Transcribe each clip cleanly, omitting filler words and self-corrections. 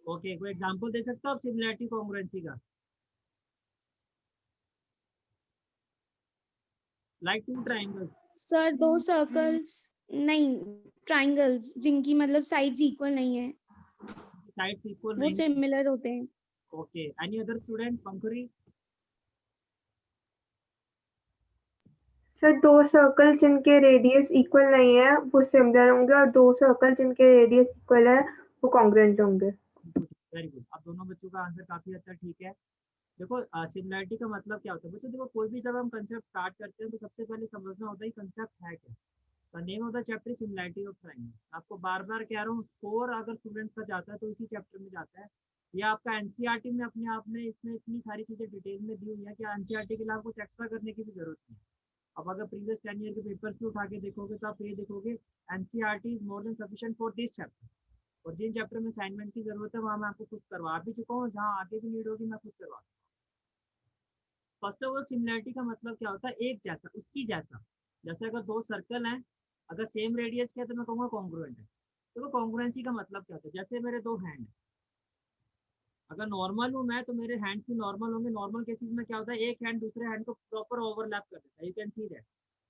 Okay, कोई example दे सकते हो आप सिमिलैरिटी कॉन्ग्रुएंसी का? Like two triangles. सर दो सर्कल्स, नहीं ट्राइंगल्स जिनकी मतलब साइड्स इक्वल नहीं है साइड्स इक्वल वो नहीं है। सिमिलर होते हैं। Okay, any other student? Pankhuri? Sir दो सर्कल जिनके रेडियस इक्वल नहीं है वो सिमिलर होंगे और दो सर्कल जिनके रेडियस इक्वल है वो कॉन्ग्रुएंट होंगे। वेरी गुड, अब दोनों बच्चों का आंसर काफी हद तक ठीक है। देखो सिमिलैरिटी का मतलब क्या होता है बच्चों? देखो कोई भी जब हम कंसेप्ट स्टार्ट करते हैं तो सबसे पहले समझना होता है कंसेप्ट है क्या। The name of the chapter similarity of triangle. आपको बार बार कह रहा हूँ, स्कोर अगर स्टूडेंट्स का जाता है तो इसी चैप्टर में जाता है। ये आपका एनसीईआरटी में अपने आप में इसमें इतनी सारी चीजें डिटेल में दी हुई है कि एनसीईआरटी के लिए आपको कुछ एक्स्ट्रा करने की भी जरूरत नहीं है। अब अगर प्रीवियस 10 ईयर के पेपर्स भी उठा के देखोगे तो आप ये देखोगे NCERT is more than sufficient for this chapter. और जिन चैप्टर में असाइनमेंट की जरूरत है वहाँ मैं आपको खुद करवा भी चुका हूँ, जहाँ आगे भी नीड होगी मैं खुद करवा। फर्स्ट ऑफ ऑल सिमिलैरिटी का मतलब क्या होता है? एक जैसा, उसकी जैसा। जैसे अगर दो सर्कल हैं, अगर सेम रेडियस के है तो मैं कहूँगा कॉन्ग्रुएंट है। तो कॉन्ग्रुएंसी का मतलब क्या होता है? जैसे मेरे दो हैंड है, अगर नॉर्मल हूँ मैं तो मेरे हैंड्स भी नॉर्मल होंगे। नॉर्मल केसेस में क्या होता है? एक हैंड दूसरे हैंड को प्रॉपर ओवरलैप कर देता है। यू कैन सी दैट,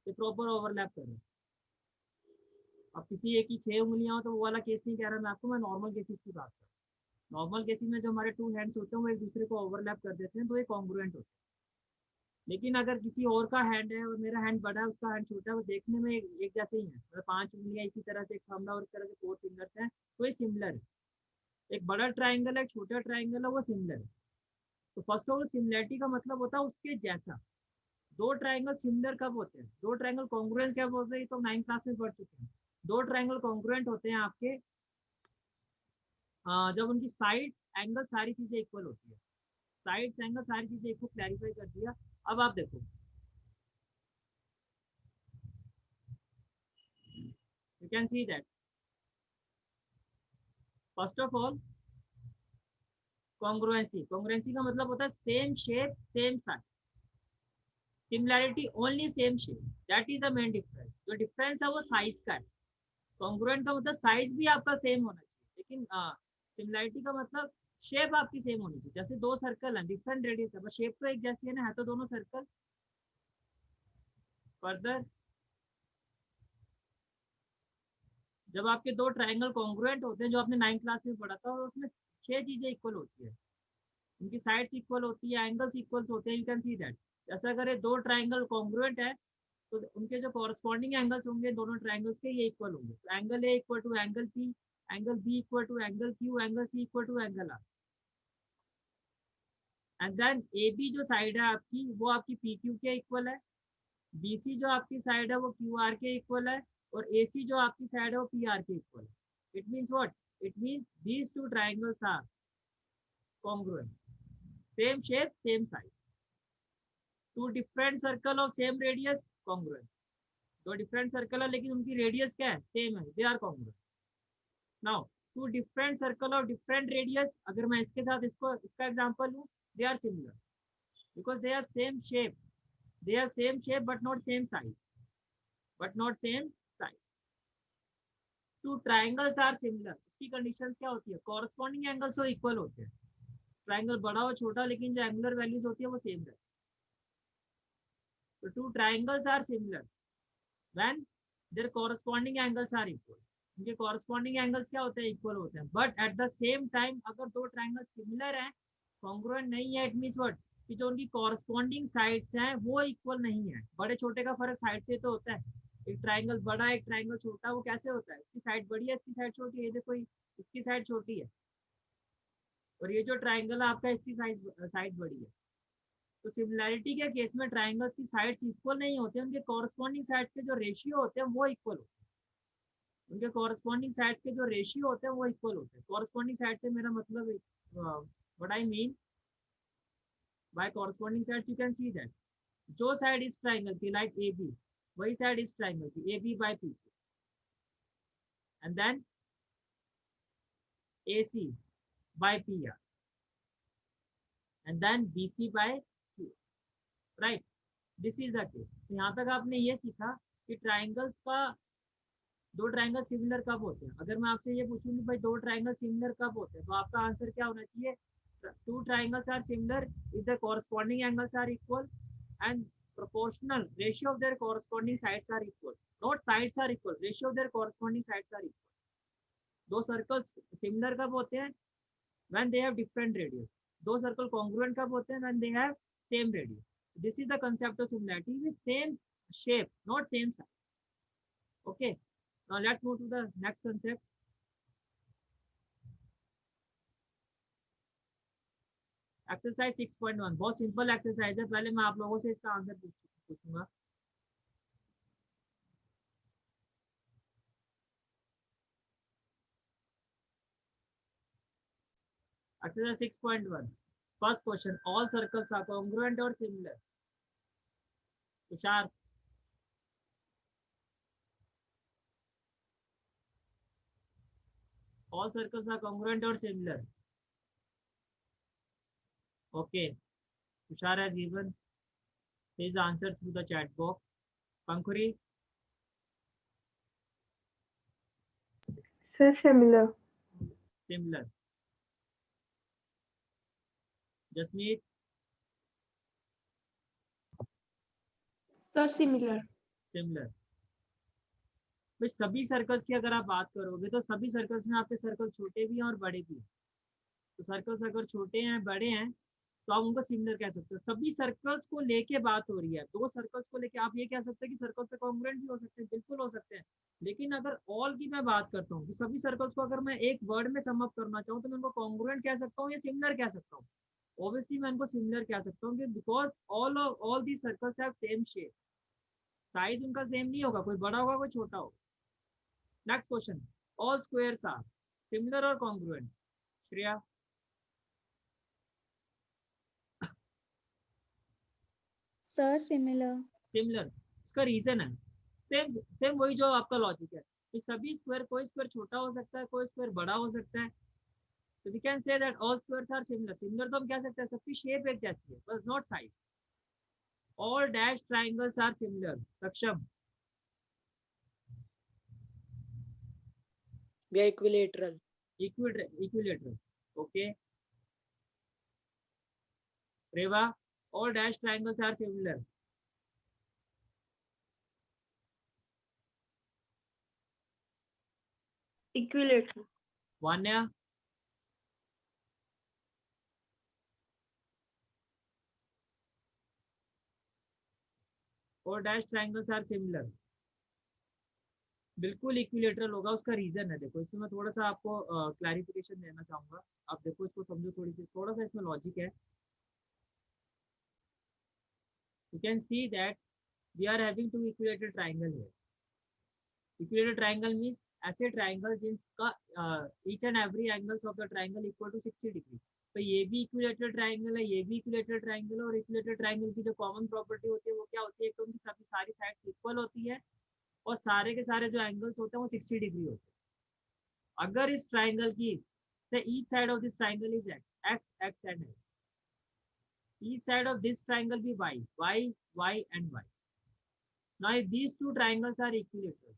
ये प्रॉपर ओवरलैप कर रहे हैं। अब किसी एक की 6 उंगलियां हो तो वो वाला केस नहीं कह रहा मैं आपको, मैं नॉर्मल केसेस की बात कर रहा हूँ। नॉर्मल केसेस में जो हमारे टू हैंड्स होते हैं वो एक दूसरे को ओवरलैप कर देते हैं तो ये कॉन्ग्रुएंट होते हैं। लेकिन अगर किसी और का हैंड है और मेरा हैंड बड़ा है उसका हैंड छोटा है, वो देखने में एक जैसे ही है, मतलब 5 उंगलियां इसी तरह से, एक थंब और इस तरह से 4 फिंगर्स हैं, तो ये सिमिलर है। एक बड़ा ट्राइंगल है, एक छोटा ट्राइंगल है, वो सिमिलर है। तो फर्स्ट ऑफ ऑल सिमिलैरिटी का मतलब होता है उसके जैसा। दो ट्राइंगल सिमिलर कब होते हैं? दो ट्राइंगल कॉन्ग्रुएंट कब होते हैं? ये तो 9th क्लास में पढ़ चुके हैं। दो ट्राइंगल कॉन्ग्रुएंट होते हैं आपके जब उनकी साइड एंगल सारी चीजें इक्वल होती है। साइड एंगल सारी चीजें इक्वल, क्लैरिफाई कर दिया। अब आप देखो, you can see that first of all congruency. Congruency का मतलब होता है same shape same size. Similarity only same shape, that is the main difference. जो डिफरेंस है वो साइज का है। कॉन्ग्रुएंट का मतलब साइज भी आपका सेम होना चाहिए, लेकिन सिमिलैरिटी का मतलब शेप आपकी सेम होनी चाहिए। जैसे दो सर्कल है, डिफरेंट रेडियस है, बस शेप तो एक जैसी है ना, है तो दोनों सर्कल। फर्दर जब आपके दो ट्राइंगल कॉन्ग्रुएंट होते हैं, जो आपने 9th क्लास में पढ़ा था, और उसमें 6 चीजें इक्वल होती है। उनकी साइड्स इक्वल होती है, एंगल्स इक्वल्स होते हैं। You can see that. जैसे अगर ये दो ट्राइंगल कॉन्ग्रुएंट है तो उनके जो कॉरस्पॉन्डिंग एंगल्स होंगे दोनों ट्राइंगल्स के, ये इक्वल होंगे। तो angle A equal to angle P, angle B equal to angle Q, angle C equal to angle R. And then A B जो साइड है आपकी वो आपकी पी क्यू के इक्वल है। बी सी जो आपकी साइड है वो क्यू आर के इक्वल है। और ए सी जो आपकी साइड है वो पी आर के इक्वल है। It means what? It means these two triangles are congruent, same shape same size. Two different circle of same radius, congruent. दो डिफरेंट सर्कल है लेकिन उनकी रेडियस क्या है? सेम है, they are congruent. Now two different circle of different radius, अगर मैं इसके साथ इसको इसका एग्जांपल लूं, they are similar because they are same shape. They are same shape but not same size, but not same size. Two triangles are similar, उसकी conditions क्या होती है? कॉरस्पॉन्डिंग एंगल्स तो इक्वल होते हैं। ट्राइंगल बड़ा हो छोटा, लेकिन जो एंगुलर वैल्यूज होती है वो सेम रहती है। तो two triangles are similar when their corresponding angles are equal. उनके कॉरस्पॉन्डिंग एंगल्स क्या होते हैं? इक्वल होते हैं। But at the same time अगर दो ट्राइंगल सिमिलर हैं, कॉन्ग्रुएंट नहीं है, इट मीन्स व्हाट? कि जो उनकी कॉरस्पॉन्डिंग साइड्स हैं वो इक्वल नहीं है। बड़े छोटे का फर्क साइड से तो होता है। एक ट्राइंगल बड़ा एक ट्राइंगल छोटा, वो कैसे होता है? इसकी साइड बड़ी है, इसकी साइड छोटी है। ये देखो, इसकी साइड छोटी है और ये जो ट्राइंगल है आपका, इसकी साइड बड़ी है। तो सिमिलैरिटी के केस में ट्राइंगल्स की साइड्स इक्वल नहीं होते, उनके कॉरस्पॉन्डिंग साइड्स के जो रेशियो होते हैं वो इक्वल होते हैं। उनके कॉरस्पॉन्डिंग साइड्स के जो रेशियो होते हैं वो इक्वल होते हैं। कॉरस्पॉन्डिंग साइड से मेरा मतलब what I mean by corresponding sides, you can see that जो साइड इस ट्राइंगल की, लाइक ए बी, वही साइड इस ट्राइंगल की, A B by P, and then A C by P R, and then B C by Q, right? This is the case. यहाँ तक आपने ये सीखा कि ट्राइंगल्स का दो ट्राइंगल सिमिलर कब होते हैं? अगर मैं आपसे ये पूछूं कि भाई दो ट्राइंगल सिमिलर कब होते हैं, तो आपका आंसर क्या होना चाहिए? Two triangles are similar if the corresponding angles are equal and proportional ratio of their corresponding sides are equal. Not sides are equal, ratio of their corresponding sides are equal. दो circles similar कब होते हैं? when they have different radius. दो circle congruent कब होते हैं? when they have same radius. This is the concept of similarity with same shape, not same size. Okay, now let's move to the next concept. Exercise 6.1 बहुत simple exercise है, पहले मैं आप लोगों से इसका आंसर पूछूंगा। Exercise 6.1 first question, all circles are congruent और similar. Tushar, all circles are congruent or similar. Okay, Tushar has given his answer through the chat box. Pankuri, Sir, similar. similar. Jasmeet, Sir, similar. similar. भाई सभी circles की अगर आप बात करोगे तो सभी सर्कल्स में आपके सर्कल छोटे भी हैं और बड़े भी हैं। तो सर्कल्स अगर छोटे हैं बड़े हैं तो आप उनको सिमिलर कह सकते हो। सभी सर्कल्स को लेके बात हो रही है, दो सर्कल्स को लेके आप ये कह सकते हैं कि सर्कल्स से कॉन्ग्रुएंट भी हो सकते हैं, बिल्कुल हो सकते हैं। लेकिन अगर ऑल की मैं बात करता हूँ कि सभी सर्कल्स को अगर मैं एक वर्ड में सम अप करना चाहूँ तो मैं उनको कॉन्ग्रुएंट कह सकता हूँ या सिमिलर कह सकता हूँ? ऑब्वियसली मैं इनको सिमिलर कह सकता हूँ because all the circles have same shape. Size उनका सेम नहीं होगा, कोई बड़ा होगा कोई छोटा होगा। Next question, all squares are similar और congruent. Shreya, Sir, similar. Similar, उसका रीजन है सेम सेम वही जो आपका लॉजिक है कि सभी स्क्वायर, कोई स्क्वायर छोटा हो सकता है कोई स्क्वायर बड़ा हो सकता है। तो we can say that all squares are similar. Similar तो हम कह सकते हैं सबकी शेप एक जैसी है, बस not size. All dash triangles are similar. Saksham, We are equilateral. Equilateral. Okay, Reva, all dash triangles are similar. Equilateral. Vanya, और डैश ट्राइंगल्स आर सिमिलर। बिल्कुल इक्विलेटरल होगा, उसका रीजन है। देखो इसमें मैं थोड़ा सा आपको क्लैरिफिकेशन देना चाहूंगा। आप देखो इसको समझो, थोड़ी सी थोड़ा सा इसमें लॉजिक है। You can see that we are having two equilateral triangle here. Equilateral triangle means ऐसे ट्राइंगल जिसका each and every angles of the triangle equal to 60 degree. तो ये भी इक्विलेटरल ट्राइंगल है, ये भी इक्विलेटरल ट्राइंगल है। और इक्विलेटरल ट्राइंगल की जो कॉमन प्रॉपर्टी होती है वो क्या होती है? तो उनकी सभी सारी साइड्स इक्वल होती है और सारे के सारे जो एंगल्स होते हैं वो 60 डिग्री होते हैं। अगर इस ट्राइंगल की say each side of this triangle is x and x, each side of this triangle be y and y. Now if these two triangles are equilateral,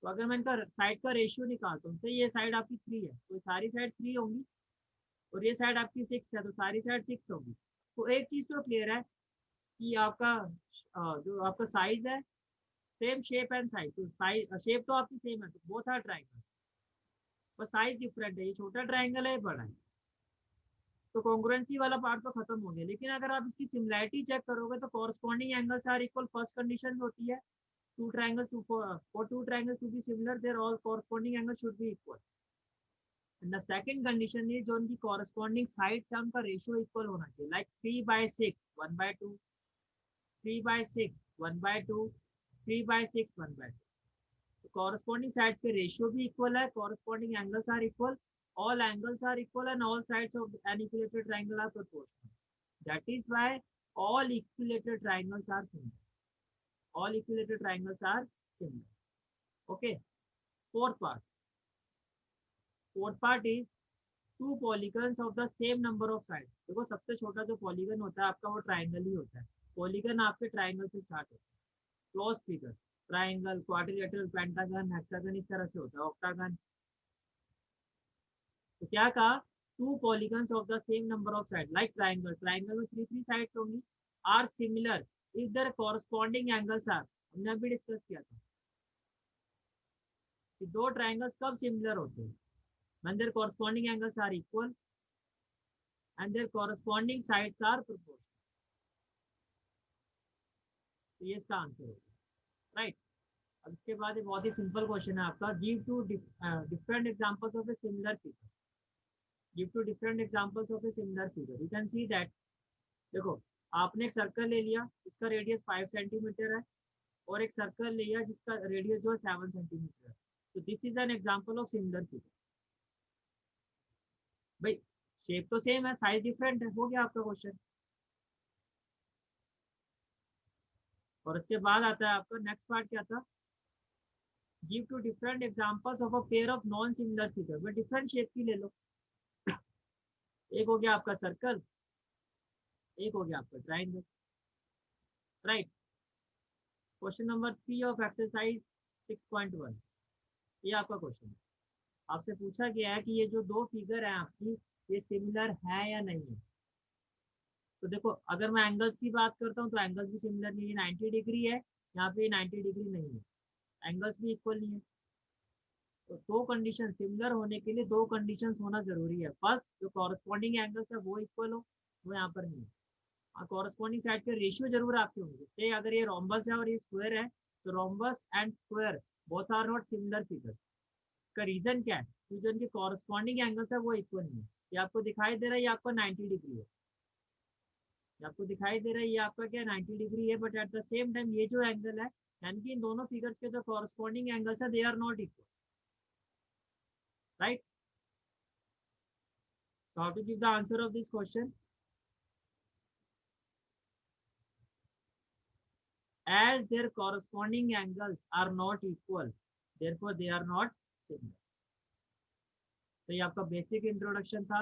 तो अगर मैं इनका साइड का रेशियो निकालता हूँ, ये साइड आपकी 3 है तो सारी साइड 3 होंगी, और ये साइड आपकी 6 है तो सारी साइड 6 होगी। तो एक चीज तो क्लियर है कि आपका जो आपका साइज है सेम शेप एंड साइज, तो साइज शेप तो आपकी सेम है, तो बोथ आर ट्राइंगल, बस साइज डिफरेंट है। ये छोटा ट्राइंगल है, ये बड़ा है, तो कॉन्ग्रुएंसी वाला पार्ट तो खत्म हो गया। लेकिन अगर आप इसकी सिमिलैरिटी चेक करोगे तो corresponding angles are equal. First condition होती है two triangles for two triangles to be similar their all corresponding angle should be equal. And the second condition है जो उनकी कॉरस्पॉन्डिंग साइड्स है उनका रेशियो इक्वल होना चाहिए, लाइक 3/6 1/2, 3/6 1/2, 3/6 1/2। तो कॉरस्पॉन्डिंग साइड्स के रेशियो भी इक्वल है, corresponding angles are equal, all angles are equal and all sides of an equilateral triangle are proportional. That is why all equilateral triangles are similar. All equilateral triangles are similar. Okay. Fourth part. Fourth part is two polygons of the same number of sides. देखो सबसे छोटा जो polygon होता है आपका वो triangle ही होता है। पॉलीगन आपके ट्राइंगल से स्टार्ट होता है। Close figure triangle, quadrilateral, pentagon, hexagon, इस तरह से होता है, ऑक्टागन। तो क्या कहा, two polygons of the same number of side like triangle, triangle में 3 साइड्स होंगी, are similar if their corresponding angles are, हमने अभी डिस्कस किया था कि दो ट्राइंगल्स कब सिमिलर होते हैं, when their corresponding angles are equal and their corresponding sides are proportional। तो ये इसका आंसर होगा, राइट। अब इसके बाद एक बहुत ही सिंपल क्वेश्चन है आपका, give two different examples of a similar figure, give two different examples of a similar figure, you can see that. देखो, आपने एक सर्कल ले लिया, इसका रेडियस 5 सेंटीमीटर है, और एक सर्कल ले लिया जिसका रेडियस जो है 7 सेंटीमीटर है। तो this is an example of similar figure. भाई शेप तो सेम है, साइज डिफरेंट है, हो गया आपका क्वेश्चन। और उसके बाद आता है आपका नेक्स्ट पार्ट, क्या था, give two different examples of a pair of non similar figure. भाई डिफरेंट शेप की ले लो, एक हो गया आपका सर्कल, एक हो गया आपका triangle, right. Question number 3 of exercise 6.1, ये आपका क्वेश्चन है। आपसे पूछा गया है कि ये जो दो फिगर है आपकी, ये सिमिलर है या नहीं है। तो देखो, अगर मैं एंगल्स की बात करता हूँ तो एंगल्स भी सिमिलर नहीं है, 90 डिग्री है, यहाँ पे 90 डिग्री नहीं है, एंगल्स भी इक्वल नहीं है। तो दो कंडीशन सिमिलर होने के लिए, दो कंडीशन होना जरूरी है। फर्स्ट, जो कॉरस्पॉन्डिंग एंगल्स है वो इक्वल हो, वो यहाँ पर नहीं है। हाँ, कॉरस्पॉन्डिंग साइड के रेशियो जरूर आपके होंगे, जैसे अगर ये रोम्बस है और ये स्क्वायर है, तो rhombus and square both are not similar figures. इसका रीजन क्या है, कि जो इनके कॉरस्पॉन्डिंग एंगल्स है वो इक्वल नहीं है। ये आपको दिखाई दे रहा है, ये आपका 90 डिग्री है, ये आपको दिखाई दे रहा है, ये आपका क्या 90 डिग्री है, but at the same time ये जो एंगल है, यानी कि इन दोनों फिगर्स के जो कॉरस्पॉन्डिंग एंगल्स है, they are not equal, right. So how to give the answer of this question? As their corresponding angles are not equal, therefore they are not similar। तो ये आपका बेसिक इंट्रोडक्शन था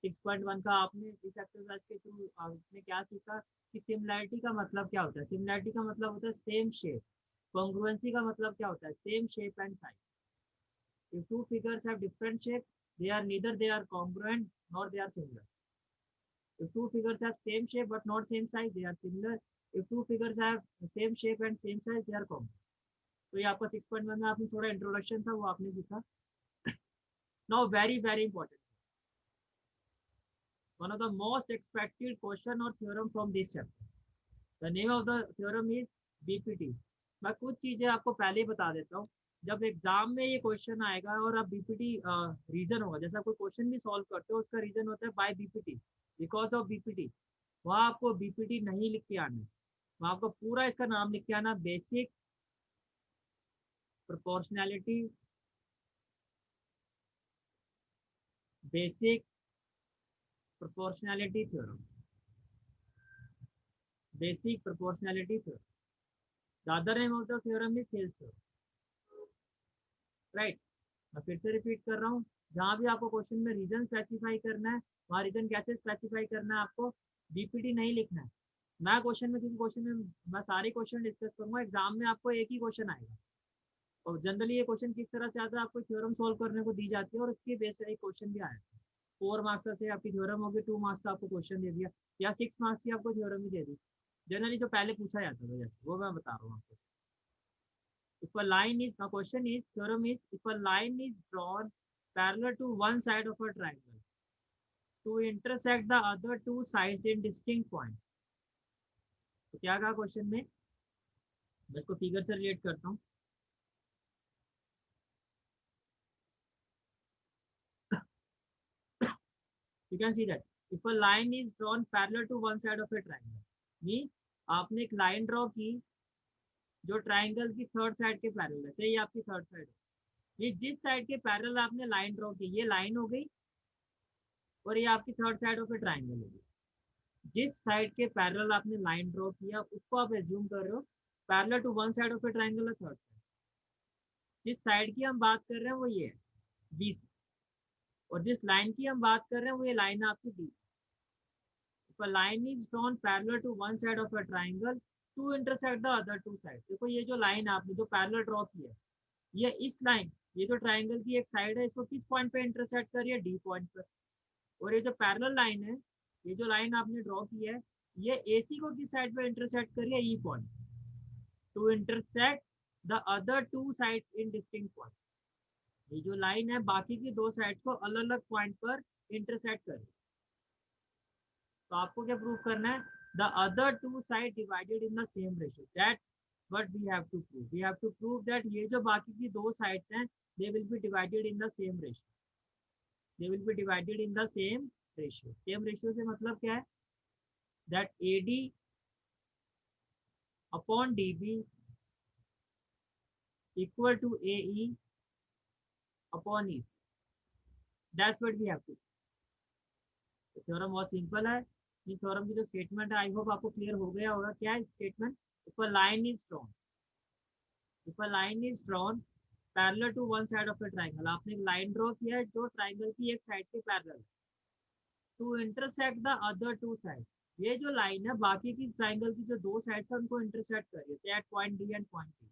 6.1 का। आपने इस एक्सरसाइज के through आपने क्या सीखा कि सिमिलैरिटी का मतलब क्या होता है। सिमिलैरिटी का मतलब होता है सेम शेप। कॉन्ग्रुएंसी का मतलब क्या होता है, same shape and size. If two figures have different shape, they are neither they are congruent nor they are similar। If two figures have same shape but not same size, they are similar। If two figures have same shape and same size, they are congruent। तो ये आपका 6.1 में आपने थोड़ा introduction था, वो आपने सीखा। Now very very important, one of the most expected question or theorem from this chapter, the name of the theorem is BPT। मैं कुछ चीजें आपको पहले ही बता देता हूँ, जब एग्जाम में ये क्वेश्चन आएगा और आप बीपीटी रीजन होगा, जैसा कोई क्वेश्चन भी सॉल्व करते हो उसका रीजन होता है by BPT, because of BPT. वहाँ आपको बीपीटी नहीं लिख के आना, वहाँ आपको पूरा इसका नाम लिख के आना, basic proportionality, basic proportionality theorem, basic proportionality theorem. The other name of the theorem is Thales theorem, right. मैं फिर से रिपीट कर रहा हूँ, जहाँ भी आपको क्वेश्चन में रीजन स्पेसिफाई करना है, वहाँ रीजन कैसे स्पेसिफाई करना है, आपको बीपीटी नहीं लिखना है। मैं क्वेश्चन में, क्योंकि क्वेश्चन में मैं सारे क्वेश्चन डिस्कस करूंगा, एग्जाम में आपको एक ही क्वेश्चन आएगा। और जनरली ये क्वेश्चन किस तरह से आता है, आपको थ्योरम सोल्व करने को दी जाती है और उसके बेस से एक क्वेश्चन भी आया। 4 मार्क्स से आपकी थ्योरम होगी, 2 मार्क्स का आपको क्वेश्चन दे दिया, या 6 मार्क्स की आपको थ्योरम ही दे दी। जनरली जो पहले पूछा जाता था, जैसे वो मैं बता रहा हूँ आपको। If a line is, the question is, theorem is, if a line is drawn parallel to one side of a triangle to intersect the other two sides in distinct point। तो क्या कहा क्वेश्चन में, मैं इसको figure से relate करता हूँ। You can see that if a line is drawn parallel to one side of a triangle, means आपने एक लाइन ड्रॉ की जो ट्राइंगल की थर्ड साइड के पैरेलल है, से ये आपकी थर्ड साइड है। ये जिस साइड के पैरेलल आपने लाइन ड्रॉ की, ये लाइन हो गई, और ये आपकी third side of a triangle हो गई। जिस साइड के पैरेलल आपने लाइन ड्रॉ किया उसको आप एज्यूम कर रहे हो parallel to one side of a triangle है, थर्ड साइड। जिस साइड की हम बात कर रहे हैं वो ये है, बी सी, और जिस लाइन की हम बात कर रहे हैं वो ये लाइन है आपकी D. If a line is drawn parallel to one side of a triangle to intersect the other two side. देखो ये जो लाइन आपने जो पैरेलल ड्रॉ की है, ये इस लाइन, ये जो ट्राइंगल की एक साइड है, इसको किस पॉइंट पे इंटरसेक्ट कर रही है? डी पॉइंट पर। और ये जो पैरेलल लाइन है, ये जो लाइन आपने ड्रॉ की है, ये AC को किस साइड पे इंटरसेक्ट कर रही है? E point. To intersect the other two sides in distinct point. ये जो लाइन है बाकी की दो साइड को अलग अलग पॉइंट पर इंटरसेक्ट कर रही है। तो आपको क्या प्रूव करना है? The other two side divided in the same ratio, that what we have to prove. We have to prove that ये जो बाकी की दो साइड्स हैं, they will be divided in the same ratio. They will be divided in the same ratio. Same ratio से मतलब क्या है? That AD upon DB equal to AE upon EC। That's what we have to. Theorem बहुत simple है। ये theorem की जो statement है, आई होप आपको क्लियर हो गया होगा। क्या है statement? If a line is drawn, if a line is drawn parallel to one side of the triangle, आपने एक लाइन ड्रॉ किया है जो ट्राइंगल की एक साइड के पैरेलल है, to intersect the other two side. ये जो लाइन है बाकी की ट्राइंगल की जो दो साइड है उनको इंटरसेक्ट कर रही है at point D and point E।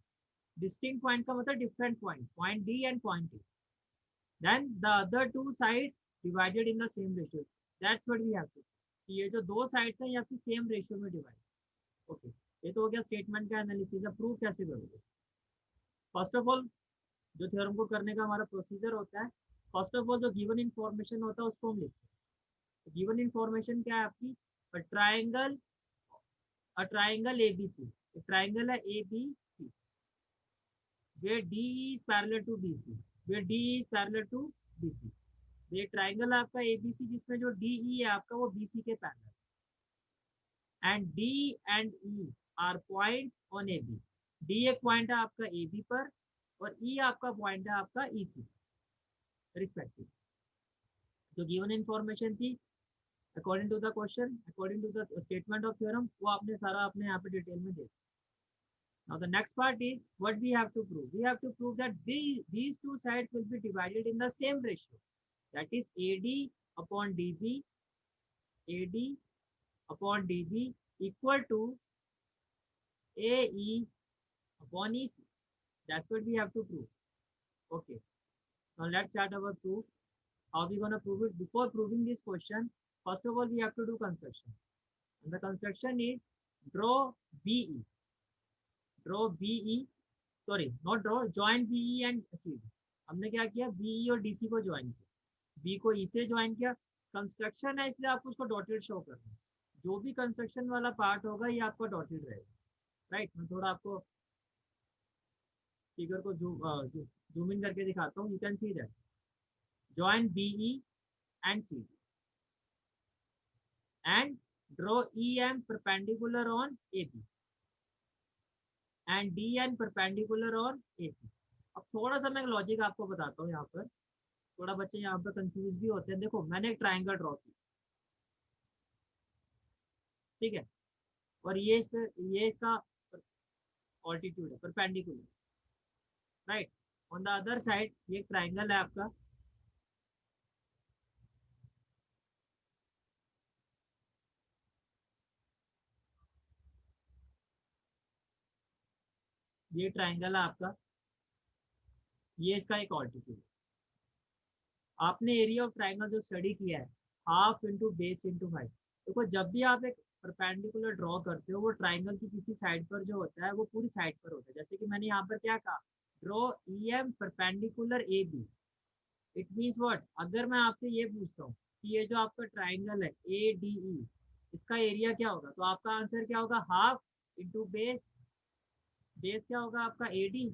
Distinct point का मतलब different point, point D and point E। Then the other two sides divided in the same ratio. That's what we have to. ये जो दो sides हैं ये आपकी same ratio में divide. Okay, ये तो हो गया स्टेटमेंट का एनालिसिस। अब प्रूव कैसे करोगे? फर्स्ट ऑफ ऑल जो थ्योरम को करने का हमारा प्रोसीजर होता है, फर्स्ट ऑफ ऑल जो गिवन इन्फॉर्मेशन होता है उसको हम लिखते हैं। गिवन इन्फॉर्मेशन क्या है आपकी? Triangle, a triangle ABC, triangle है ABC where D is parallel to BC, where D is parallel to BC। ये ट्राइंगल आपका ABC जिसमें जो DE है आपका वो BC के parallel, and D and E are point on AB। D एक पॉइंट है आपका AB पर और E आपका पॉइंट है आपका EC रिस्पेक्टिव। जो गिवन इन्फॉर्मेशन थी according to the question, according to the statement of theorem, वो आपने सारा अपने यहाँ पे डिटेल में देखा। Now the next part is what we have to prove. We have to prove that these two sides will be divided in the same ratio. That is AD upon DB, AD upon DB equal to AE upon EC. That's what we have to prove. Okay. Now let's start our proof. How are we going to prove it? Before proving this question, first of all, we have to do construction. And the construction is draw BE. Draw BE, sorry, not draw, join BE and CD। हमने क्या किया? BE और DC को join किया, B को E से join किया। Construction है इसलिए आपको उसको डॉटेड शो करना है। जो भी कंस्ट्रक्शन वाला पार्ट होगा ये आपका डॉटेड रहेगा। राइट, मैं थोड़ा आपको फिगर को जूम इन करके दिखाता हूँ। You can see that join BE and CD and draw EM perpendicular on AB and DN perpendicular on AC। अब थोड़ा सा मैं लॉजिक आपको बताता हूँ यहाँ पर, थोड़ा बच्चे यहाँ पर कंफ्यूज भी होते हैं। देखो मैंने एक ट्राइंगल ड्रॉ किया, ठीक है, और ये इसका ऑल्टीट्यूड है, perpendicular, right. On the other side ये ट्राइंगल है आपका, ये ट्राइंगल है आपका, ये इसका एक ऑल्टीट्यूड। आपने एरिया ऑफ ट्राइंगल जो स्टडी किया है, half into base into height. देखो जब भी आप एक परपेंडिकुलर ड्रॉ करते हो वो ट्राइंगल की किसी साइड पर जो होता है वो पूरी साइड पर होता है। जैसे कि मैंने यहाँ पर क्या कहा, draw EM perpendicular AB। It means what? अगर मैं आपसे ये पूछता हूँ कि ये जो आपका ट्राइंगल है ADE, इसका एरिया क्या होगा, तो आपका आंसर क्या होगा? Half into base. बेस क्या होगा आपका? AD,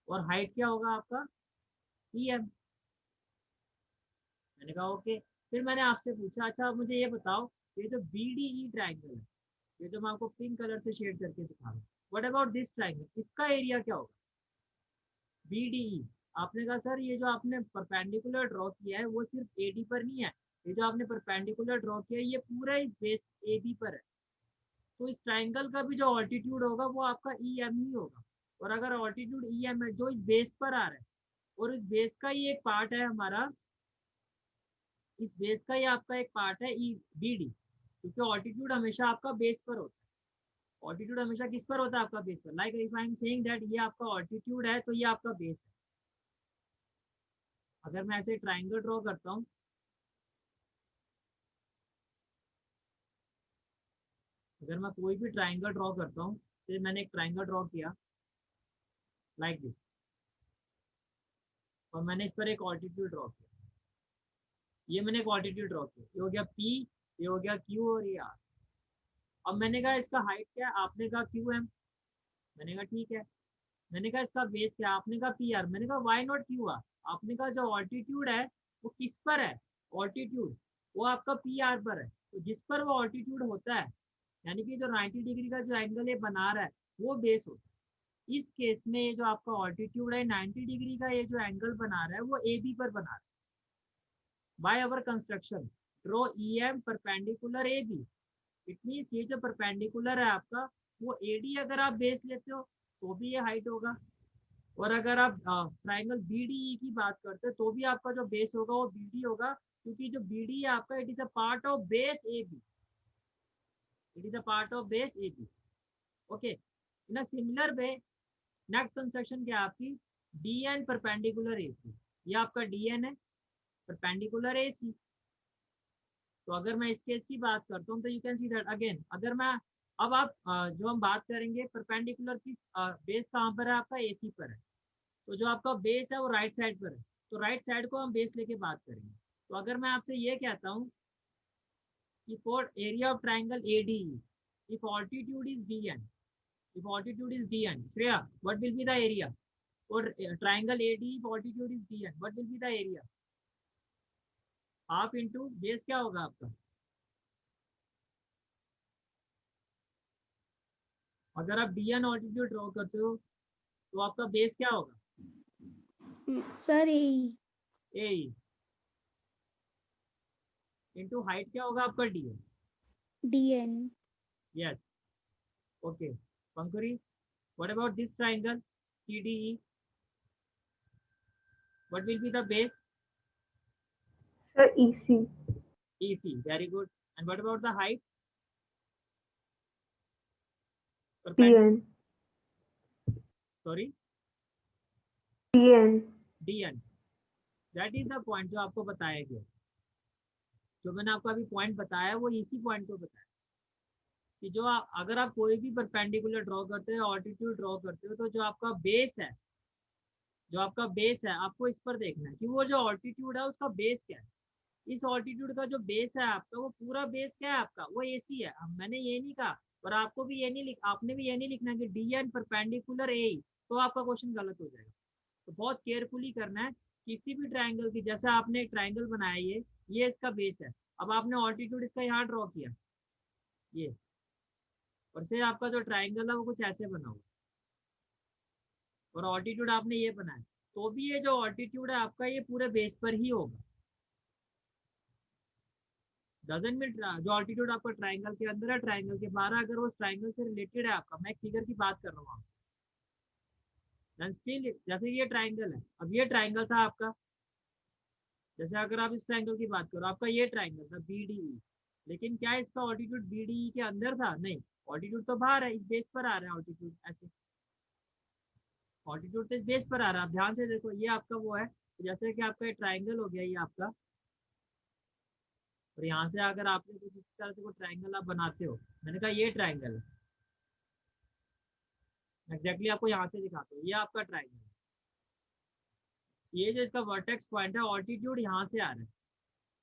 और हाइट क्या होगा आपका? EM। मैंने कहा ओके। फिर मैंने आपसे पूछा अच्छा मुझे ये बताओ, ये जो BDE ट्राइंगल है, ये जो मैं आपको पिंक कलर से शेड करके दिखा रहा हूँ, व्हाट अबाउट दिस ट्राइंगल, इसका एरिया क्या होगा? BDE। आपने कहा सर ये जो आपने परपेंडिकुलर ड्रॉ किया है वो सिर्फ AD पर नहीं है, ये जो आपने परपेंडिकुलर ड्रॉ किया है ये पूरा इस बेस AB पर है। तो इस ट्राइंगल का भी जो ऑल्टीट्यूड होगा वो आपका EM ही होगा। और अगर ऑल्टीट्यूड EM है जो इस बेस पर आ रहा है, और इस बेस का ही एक पार्ट है हमारा, इस बेस का ही आपका एक पार्ट है BD, क्योंकि ऑल्टीट्यूड हमेशा आपका बेस पर होता है। ऑल्टीट्यूड हमेशा किस पर होता है? आपका बेस पर। Like if I am saying that ये आपका ऑल्टीट्यूड है तो ये आपका बेस है। अगर मैं ऐसे ट्राइंगल ड्रॉ करता हूँ, अगर मैं कोई भी ट्राइंगल ड्रॉ करता हूँ, तो मैंने एक ट्राइंगल ड्रॉ किया लाइक दिस, और मैंने इस पर एक ऑल्टीट्यूड ड्रॉ किया, ये मैंने एक ऑल्टीट्यूड ड्रॉ किया, ये हो गया P, ये हो गया Q और ये R। अब मैंने कहा इसका हाइट क्या है? आपने कहा QM, मैंने कहा ठीक है। मैंने कहा इसका बेस क्या है? आपने कहा PR, मैंने कहा वाई नॉट QR। आपने कहा जो ऑल्टीट्यूड है वो किस पर है? ऑल्टीट्यूड वो आपका PR पर है, तो जिस पर वो ऑल्टीट्यूड होता है, यानी कि जो 90 डिग्री का जो एंगल ये बना रहा है वो बेस होता है। इस केस में ये जो आपका ऑल्टीट्यूड है 90 डिग्री का, ये जो एंगल बना रहा है वो AB पर बना रहा है। By our construction draw EM perpendicular AB। It means ये जो परपेंडिकुलर है आपका वो AD अगर आप बेस लेते हो तो भी ये हाइट होगा, और अगर आप ट्राइंगल BDE की बात करते हो तो भी आपका जो बेस होगा वो BD होगा, क्योंकि जो BD है आपका it is a part of base AB, it is a part of base AB। Okay, in a similar way next construction क्या है आपकी? DN perpendicular AC। ये आपका DN है परपेंडिकुलर AC। तो अगर मैं इस केस की बात करता हूँ तो you can see that again, अगर मैं अब आप जो हम बात करेंगे परपेंडिकुलर की, बेस कहाँ पर है आपका? AC पर है। तो जो आपका बेस है वो राइट साइड पर है, तो राइट साइड को हम बेस लेके बात करेंगे। तो अगर मैं आपसे ये कहता हूँ कि for area of triangle ADE, if altitude is DN, if altitude is DN, Shreya, what will be the area for triangle ADE? If altitude is DN, what will be the area? Half into base क्या होगा आपका? अगर आप DN altitude draw करते हो तो आपका base क्या होगा? Sir A A into height क्या होगा आपका? DN। DN yes, okay. Pankhuri, what about this triangle CDE? What will be the base? Sir, EC. EC, very good. And what about the height? PN. Sorry, PN. DN। That is the point जो आपको बताया गया, जो मैंने आपको अभी point बताया वो इसी पॉइंट को बताया कि जो अगर आप कोई भी परपेंडिकुलर ड्रॉ करते हो, ऑल्टीट्यूड ड्रॉ करते हो, तो जो आपका बेस है, जो आपका बेस है आपको इस पर देखना है कि वो जो ऑल्टीट्यूड है उसका बेस क्या है। इस ऑल्टीट्यूड का जो बेस है आपका वो पूरा बेस क्या है आपका? वो AC है। अब मैंने ये नहीं कहा, और आपको भी ये नहीं आपने भी ये नहीं लिखना कि DN परपेंडिकुलर A, तो आपका क्वेश्चन गलत हो जाएगा। तो बहुत केयरफुली करना है किसी भी ट्राइंगल की। जैसे आपने एक ट्राइंगल बनाया, ये इसका बेस है, अब आपने ऑल्टीट्यूड इसका यहाँ ड्रॉ किया ये, और से आपका जो ट्राइंगल है वो कुछ ऐसे बना हुआ, और ऑल्टीट्यूड आपने ये बनाया, तो भी ये जो ऑल्टीट्यूड है आपका ये पूरे बेस पर ही होगा। डजंट मीन जो ऑल्टीट्यूड आपका ट्राइंगल के अंदर है, ट्राइंगल के बाहर, अगर वो ट्राइंगल से रिलेटेड है आपका, मैं एक फिगर की बात कर रहा हूँ आपसे, देन स्टिल जैसे ये ट्राइंगल है, अब ये ट्राइंगल था आपका, जैसे अगर आप इस ट्राइंगल की बात करो, आपका ये ट्राइंगल था BDE, लेकिन क्या इसका ऑल्टीट्यूड BDE के अंदर था? नहीं, ऑल्टीट्यूड तो बाहर है, इस बेस पर आ रहा है ऑल्टीट्यूड, ऐसे ऑल्टीट्यूड तो इस बेस पर आ रहा है। आप ध्यान से देखो, ये आपका वो है, जैसे कि आपका ट्राइंगल हो गया ये आपका, और यहाँ से अगर आपने कुछ इस तरह से कोई ट्राइंगल आप बनाते हो, मैंने कहा ये ट्राइंगल है, एग्जैक्टली आपको यहाँ से दिखाता हूँ, ये आपका ट्राइंगल है, ये जो इसका वर्टेक्स पॉइंट है, ऑल्टीट्यूड यहाँ से आ रहा है,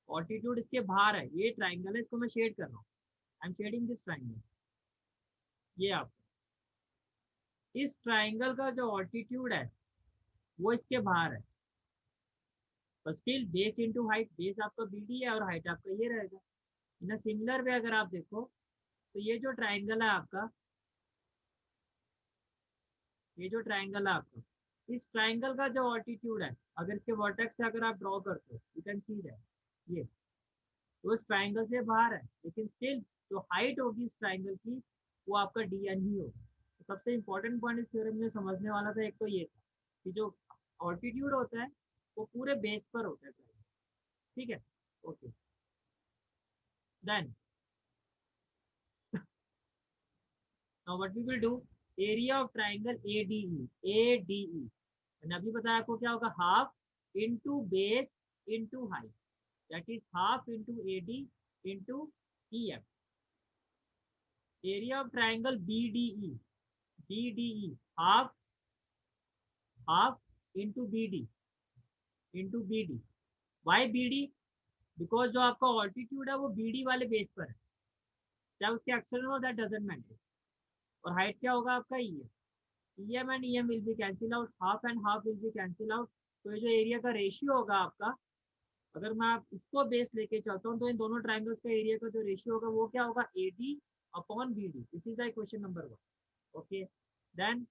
ऑल्टीट्यूड इसके बाहर है, ये ट्राइंगल है, इसको मैं शेड कर रहा हूँ, I am shading this triangle. ये आप इस ट्राइंगल का जो ऑल्टीट्यूड है वो इसके बाहर है, पर still base into height, base आपका BD है और हाइट आपका ये रहेगा। इन सिमिलर वे अगर आप देखो तो ये जो ट्राइंगल है आपका, ये जो ट्राइंगल है आपका, इस ट्राइंगल का जो ऑल्टीट्यूड है, अगर इसके वर्टेक्स से अगर आप ड्रॉ करते हो, यू कैन सी दैट ये तो इस ट्राइंगल से बाहर है, लेकिन स्टिल जो हाइट होगी इस ट्राइंगल की वो आपका DN ही होगा। तो सबसे इंपॉर्टेंट पॉइंट इस थ्योरम में समझने वाला था, एक तो ये था कि जो ऑल्टीट्यूड होता है वो पूरे बेस पर होता है, ठीक है। Okay, then now what we will do, area of triangle ADE मैंने अभी बताया आपको क्या होगा, half into base into height, that is half into AD into EF. Area of triangle BDE half into BD. Why BD? Because जो आपका altitude है वो BD वाले बेस पर है, चाहे उसके एक्सटर्नल हो, दैट डजंट मैटर. और हाइट क्या होगा आपका EM and EM will be cancel out, half and half will be cancel out. तो ये जो एरिया का रेशियो होगा आपका, अगर मैं आप इसको बेस लेके चलता हूँ तो इन दोनों ट्राइंगल्स का एरिया का जो रेशियो होगा वो क्या होगा, AD upon BD. This is the question number 1. Okay, then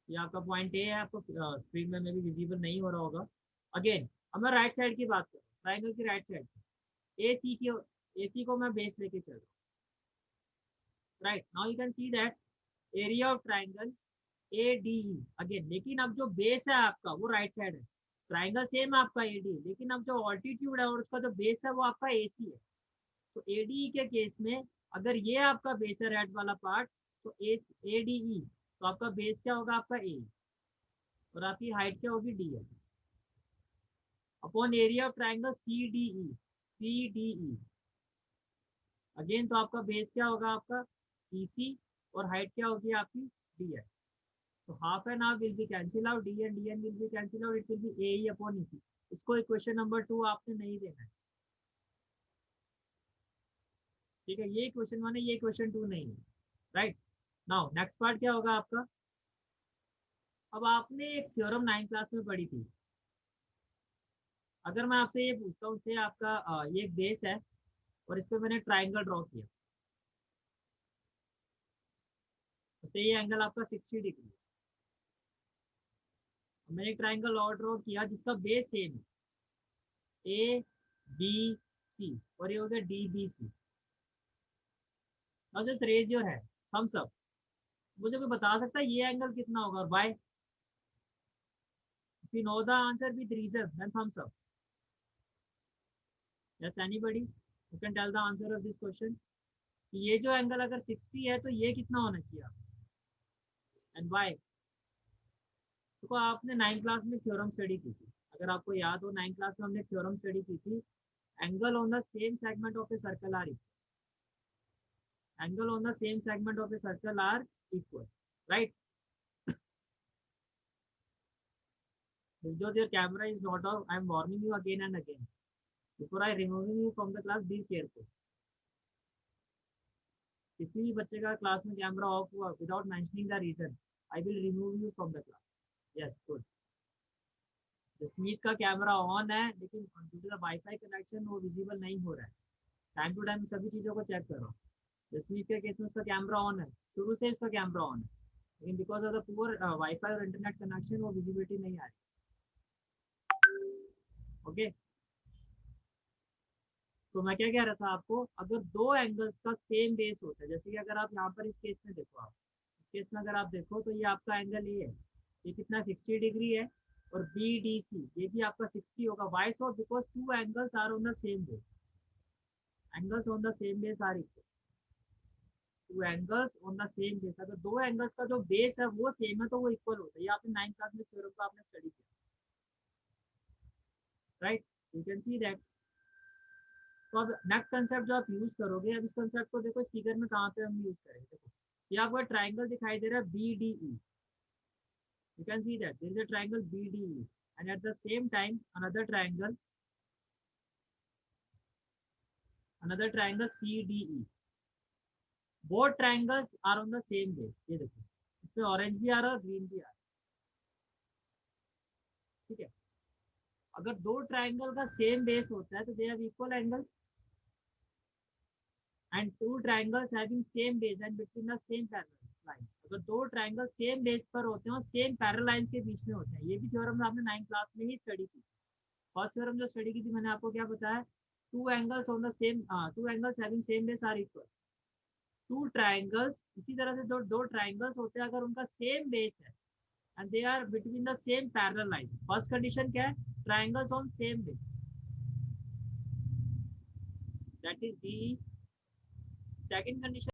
ये आपका पॉइंट ए है, आपको स्क्रीन में भी विजिबल नहीं हो रहा होगा. अगेन अब मैं राइट साइड की बात करूँ, ट्राइंगल की राइट साइड AC को मैं बेस लेके चल रहा हूँ. Right now you can see that area of triangle ADE again, लेकिन अब जो बेस है आपका वो राइट साइड है. ट्राइंगल सेम है आपका AD, लेकिन अब जो ऑल्टीट्यूड है और उसका जो बेस है वो आपका AC है. तो ADE के केस में अगर ये आपका बेस है रेड वाला पार्ट, तो ADE, तो आपका बेस क्या होगा, आपका A, और आपकी हाइट क्या होगी, DL upon area of triangle CDE. Again तो आपका बेस क्या होगा, आपका EC, और हाइट क्या होगी आपकी DL. तो half and half will be cancel out, DN will be cancel out, it will be AE upon EC. इसको इक्वेशन नंबर 2 आपने नहीं देना है, ठीक है. ये क्वेश्चन 1 है, ये क्वेश्चन 2 नहीं है. राइट नाउ नेक्स्ट पार्ट क्या होगा आपका. अब आपने एक थ्योरम 9th क्लास में पढ़ी थी. अगर मैं आपसे ये पूछता हूँ, से आपका ये बेस है और इस पर मैंने ट्राइंगल ड्रॉ किया, तो ये एंगल आपका 60 डिग्री है. मैंने एक ट्राइंगल और ड्रॉ किया जिसका बेस सेम है, ABC, और ये हो गया DBC. Now just raise your hand, thumbs up. मुझे कोई बता सकता है ये एंगल कितना होगा और why? If you know the answer with reason, then thumbs up. Yes, anybody who can tell the answer of this question? ये जो एंगल अगर 60 है तो ये कितना होना चाहिए, एंड व्हाई? तो आपने 9th क्लास में थ्योरम स्टडी की थी, अगर आपको याद हो 9th क्लास में हमने थ्योरम स्टडी की थी. Angle on the same segment of a circle are equal, angle on the same segment of a circle are equal. Right, your camera is not off, I am warning you again and again. Before I removing you from the class, be careful. किसी भी बच्चे का class में camera off हुआ without mentioning the reason, I will remove you from the class. Yes, good. Jasmeet का camera on है लेकिन due to the WiFi connection वो विजिबल नहीं हो रहा है. टाइम टू टाइम सभी चीज़ों को चेक करो. जसमीत के केस में उसका कैमरा ऑन है, शुरू से इसका कैमरा ऑन है, लेकिन because of the poor wifi और इंटरनेट कनेक्शन वो विजिबिलिटी नहीं आ रही. ओके, तो मैं क्या कह रहा था आपको, अगर दो एंगल्स का सेम बेस होता है, जैसे कि अगर आप यहाँ पर इस केस में देखो, आप इस केस में अगर आप देखो तो ये आपका एंगल ये है, ये कितना 60 डिग्री है, और BDC ये भी आपका 60 होगा. Why so? Because two angles are on the same base, angles on the same base are equal. Two angles on the same base, अगर दो एंगल्स का जो बेस है वो सेम है तो वो इक्वल होता है. ये आपने 9th क्लास में थ्योरम को आपने स्टडी किया. Right, you can see that. तो अब नेक्स्ट कंसेप्ट जो आप यूज करोगे, अब इस कंसेप्ट को देखो स्पीकर में कहाँ पे हम यूज करेंगे. देखो ये आपको ट्राइंगल दिखाई दे रहा है BDE. You can see that there is a triangle BDE and at the same time another triangle CDE. both triangles are on the same base. ये देखो इसमें ऑरेंज भी आ रहा है और ग्रीन भी आ रहा है. ठीक है, अगर दो ट्राइंगल का सेम बेस होता है तो they have equal angles, and two triangles having same base and between the same parallel lines. अगर दो ट्राइंगल सेम बेस पर होते हैं और सेम पैरेलल लाइंस के बीच में होते हैं, ये भी थ्योरम आपने 9th क्लास में ही स्टडी की. फर्स्ट थ्योरम जो स्टडी की थी मैंने आपको क्या बताया, two angles having same base are equal. Two triangles, इसी तरह से दो ट्राइंगल्स होते हैं अगर उनका सेम बेस है and they are between the same parallel lines. First condition क्या है, triangles on same base. That is the second condition.